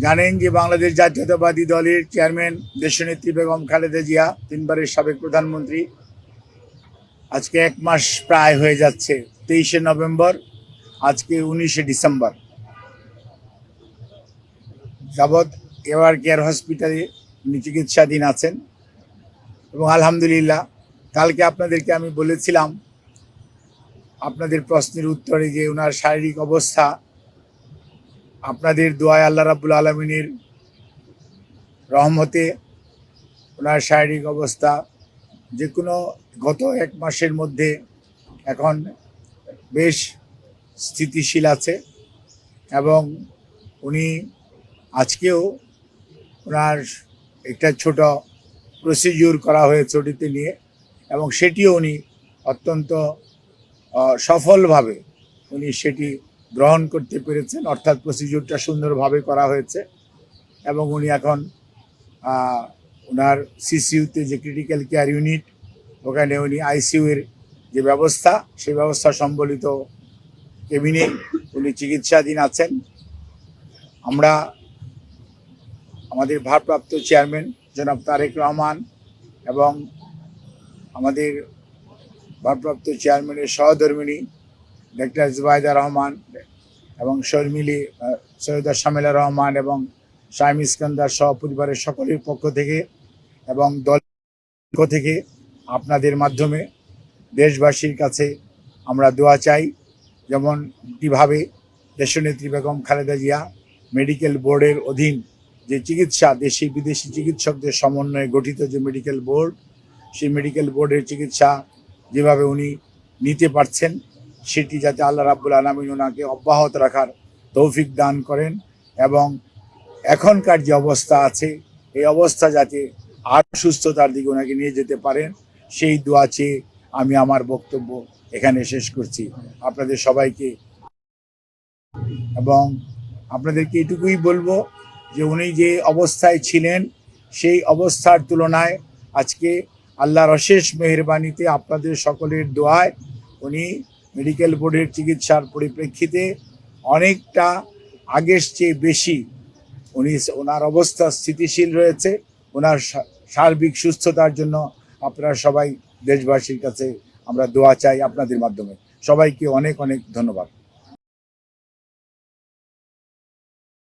জানেন যে বাংলাদেশ জাতীয়তাবাদী দলের চেয়ারম্যান দেশনেত্রী বেগম খালেদা জিয়া, তিনবারের সাবেক প্রধানমন্ত্রী, আজকে 1 মাস প্রায় হয়ে যাচ্ছে। 23শে নভেম্বর, আজকে 19শে ডিসেম্বর যাবৎ এভার কেয়ার হসপিটালে উনি চিকিৎসাধীন আছেন। এবং আলহামদুলিল্লাহ, কালকে আপনাদেরকে আমি বলেছিলাম আপনাদের প্রশ্নের উত্তরে যে ওনার শারীরিক অবস্থা আপনাদের দোয়ায়, আল্লাহ রাব্বুল আলামিনের রহমতে ওনার শারীরিক অবস্থা যে কোনো গত 1 মাসের মধ্যে এখন বেশ স্থিতিশীল আছে। এবং উনি আজকেও ওনার একটা ছোট প্রসিডিউর করা হয়েছে ওটিতে নিয়ে, এবং সেটিও উনি অত্যন্ত সফলভাবে উনি সেটি গ্রহণ করতে পেরেছেন। অর্থাৎ প্রসিডিউরটা সুন্দরভাবে করা হয়েছে এবং উনি এখন ওনার সিসিইউতে যে ক্রিটিক্যাল কেয়ার ইউনিট, ওখানে উনি আইসিইউয়ের যে ব্যবস্থা, সেই ব্যবস্থা সম্বলিত কেবিনে উনি চিকিৎসাধীন আছেন। আমরা আমাদের ভারপ্রাপ্ত চেয়ারম্যান জনাব তারেক রহমান এবং আমাদের ভারপ্রাপ্ত চেয়ারম্যানের সহধর্মিণী ডক্টর জুবাইদা রহমান এবং শর্মিলি সৈয়দা শামিলা রহমান এবং শাইম ইস্কান্দার সহ পরিবারের সকলের পক্ষ থেকে এবং দলের পক্ষ থেকে আপনাদের মাধ্যমে দেশবাসীর কাছে আমরা দোয়া চাই। যেমন কীভাবে দেশনেত্রী বেগম খালেদা জিয়া মেডিকেল বোর্ডের অধীন যে চিকিৎসা, দেশি বিদেশি চিকিৎসকদের সমন্বয়ে গঠিত যে মেডিকেল বোর্ড, সেই মেডিকেল বোর্ডের চিকিৎসা যেভাবে উনি নিতে পারছেন, সেটি যাতে আল্লাহ রাব্বুল আলামিন ওনাকে অব্যাহত রাখার তৌফিক দান করেন এবং এখনকার যে অবস্থা আছে এই অবস্থা যাতে আরও সুস্থতার দিকে ওনাকে নিয়ে যেতে পারেন, সেই দোয়া চেয়ে আমি আমার বক্তব্য এখানে শেষ করছি। আপনাদের সবাইকে এবং আপনাদেরকে এটুকুই বলবো যে উনি যে অবস্থায় ছিলেন সেই অবস্থার তুলনায় আজকে আল্লাহর অশেষ মেহেরবানিতে আপনাদের সকলের দোয়ায় উনি মেডিকেল বোর্ডের চিকিৎসার পরিপ্রেক্ষিতে অনেকটা আগের চেয়ে বেশি ওনার অবস্থা স্থিতিশীল রয়েছে। ওনার সার্বিক সুস্থতার জন্য আপনারা সবাই দেশবাসীর কাছে আমরা দোয়া চাই আপনাদের মাধ্যমে। সবাইকে অনেক অনেক ধন্যবাদ।